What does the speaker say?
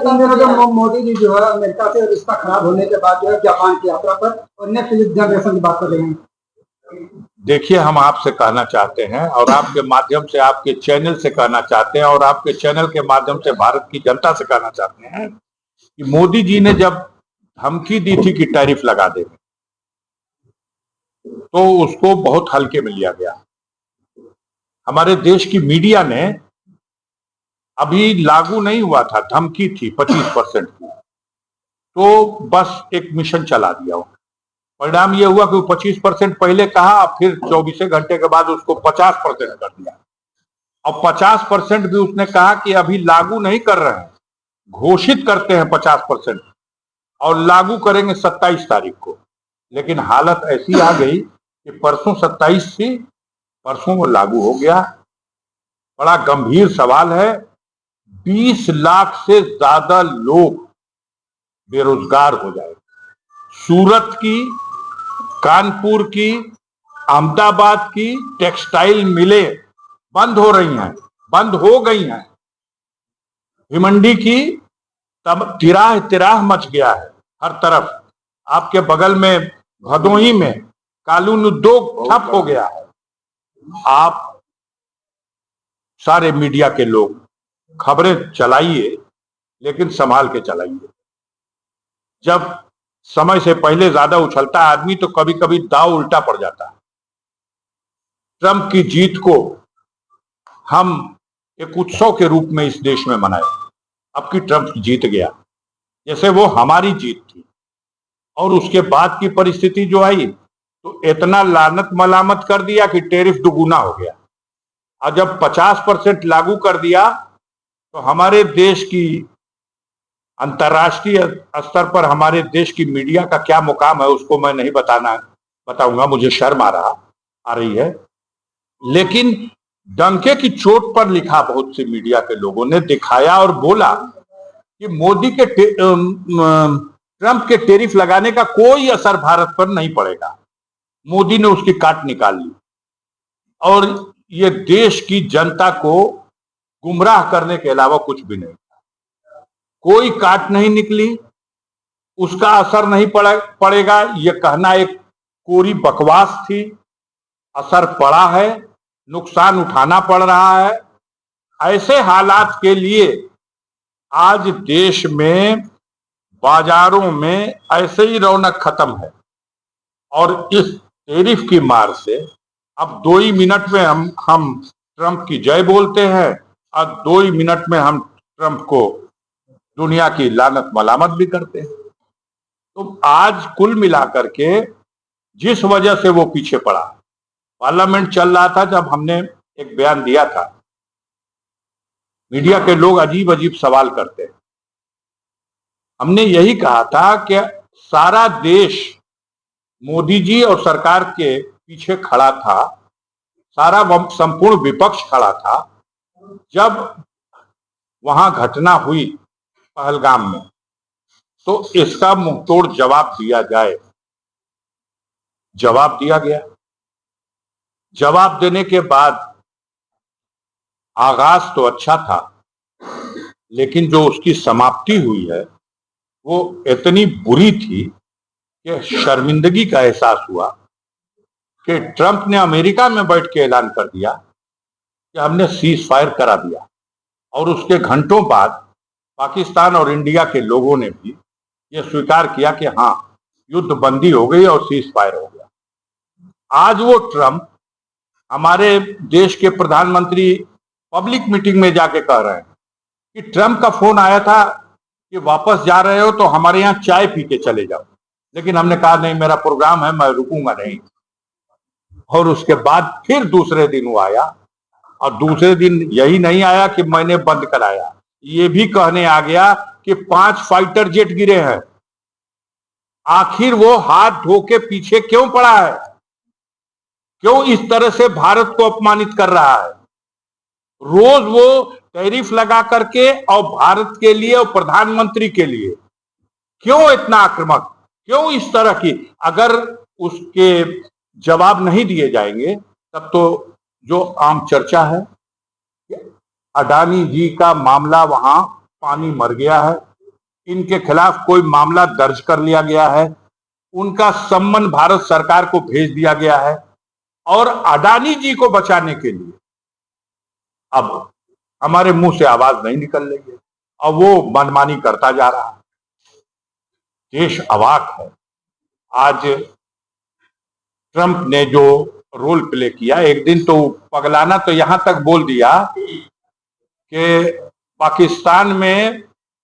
इन दिनों जो मोदी जी जो है अमेरिका से रिश्ता खराब होने के बाद जो है जापान की यात्रा पर और नेक्स्ट जनरेशन की बात कर रहे हैं। देखिए, हम आपसे कहना चाहते हैं और आपके माध्यम से, आपके चैनल से कहना चाहते हैं और आपके चैनल के माध्यम से भारत की जनता से कहना चाहते हैं कि मोदी जी ने जब धमकी दी थी कि टैरिफ लगा देंगे तो उसको बहुत हल्के में लिया गया। हमारे देश की मीडिया ने, अभी लागू नहीं हुआ था, धमकी थी 25% की, तो बस एक मिशन चला दिया। परिणाम यह हुआ कि 25% पहले कहा, फिर 24 घंटे के बाद उसको 50% कर दिया। और 50% भी उसने कहा कि अभी लागू नहीं कर रहे हैं, घोषित करते हैं 50% और लागू करेंगे 27 तारीख को। लेकिन हालत ऐसी आ गई कि परसों 27 थी, परसों वो लागू हो गया। बड़ा गंभीर सवाल है। 20 लाख से ज्यादा लोग बेरोजगार हो जाएंगे। सूरत की, कानपुर की, अहमदाबाद की टेक्सटाइल मिलें बंद हो रही हैं, बंद हो गई हैं। भिवंडी की तब तिराह तिराह मच गया है हर तरफ। आपके बगल में भदोही में कानून उद्योग ठप हो गया है। आप सारे मीडिया के लोग खबरें चलाइए, लेकिन संभाल के चलाइए। जब समय से पहले ज्यादा उछलता है आदमी तो कभी कभी दाव उल्टा पड़ जाता है। ट्रंप की जीत को हम एक उत्सव के रूप में इस देश में मनाए। अब की ट्रंप जीत गया, जैसे वो हमारी जीत थी। और उसके बाद की परिस्थिति जो आई तो इतना लानत मलामत कर दिया कि टैरिफ दुगुना हो गया। और जब 50% लागू कर दिया तो हमारे देश की, अंतर्राष्ट्रीय स्तर पर हमारे देश की मीडिया का क्या मुकाम है उसको मैं नहीं बताऊंगा, मुझे शर्म आ रही है। लेकिन डंके की चोट पर लिखा बहुत से मीडिया के लोगों ने, दिखाया और बोला कि मोदी के ट्रंप के टैरिफ लगाने का कोई असर भारत पर नहीं पड़ेगा। मोदी ने उसकी काट निकाल ली और ये देश की जनता को गुमराह करने के अलावा कुछ भी नहीं। कोई काट नहीं निकली, उसका असर नहीं पड़ेगा, यह कहना एक कोरी बकवास थी। असर पड़ा है, नुकसान उठाना पड़ रहा है। ऐसे हालात के लिए आज देश में, बाजारों में ऐसे ही रौनक खत्म है। और इस टैरिफ की मार से अब 2 ही मिनट में हम ट्रंप की जय बोलते हैं और 2 ही मिनट में हम ट्रंप को दुनिया की लानत मलामत भी करते हैं। तो आज कुल मिलाकर के जिस वजह से वो पीछे पड़ा, पार्लियामेंट चल रहा था जब हमने एक बयान दिया था, मीडिया के लोग अजीब अजीब सवाल करते हैं। हमने यही कहा था कि सारा देश मोदी जी और सरकार के पीछे खड़ा था, सारा संपूर्ण विपक्ष खड़ा था जब वहां घटना हुई पहलगाम में, तो इसका मुंहतोड़ जवाब दिया जाए। जवाब दिया गया। जवाब देने के बाद आगाज तो अच्छा था, लेकिन जो उसकी समाप्ति हुई है वो इतनी बुरी थी कि शर्मिंदगी का एहसास हुआ कि ट्रंप ने अमेरिका में बैठ के ऐलान कर दिया कि हमने सीज फायर करा दिया। और उसके घंटों बाद पाकिस्तान और इंडिया के लोगों ने भी यह स्वीकार किया कि हाँ, युद्ध बंदी हो गई और सीज फायर हो गया। आज वो ट्रंप हमारे देश के प्रधानमंत्री पब्लिक मीटिंग में जाके कह रहे हैं कि ट्रंप का फोन आया था कि वापस जा रहे हो तो हमारे यहाँ चाय पी के चले जाओ। लेकिन हमने कहा नहीं, मेरा प्रोग्राम है, मैं रुकूंगा नहीं। और उसके बाद फिर दूसरे दिन वो आया और दूसरे दिन यही नहीं आया कि मैंने बंद कराया, ये भी कहने आ गया कि 5 फाइटर जेट गिरे हैं। आखिर वो हाथ धो के पीछे क्यों पड़ा है? क्यों इस तरह से भारत को अपमानित कर रहा है? रोज वो टैरिफ लगा करके और भारत के लिए और प्रधानमंत्री के लिए क्यों इतना आक्रामक, क्यों इस तरह की? अगर उसके जवाब नहीं दिए जाएंगे तब तो जो आम चर्चा है कि अडानी जी का मामला वहां पानी मर गया है, इनके खिलाफ कोई मामला दर्ज कर लिया गया है, उनका सम्मन भारत सरकार को भेज दिया गया है और अडानी जी को बचाने के लिए अब हमारे मुंह से आवाज नहीं निकल रही है और वो मनमानी करता जा रहा है। देश अवाक है। आज ट्रंप ने जो रोल प्ले किया, एक दिन तो पगलाना तो यहां तक बोल दिया कि पाकिस्तान में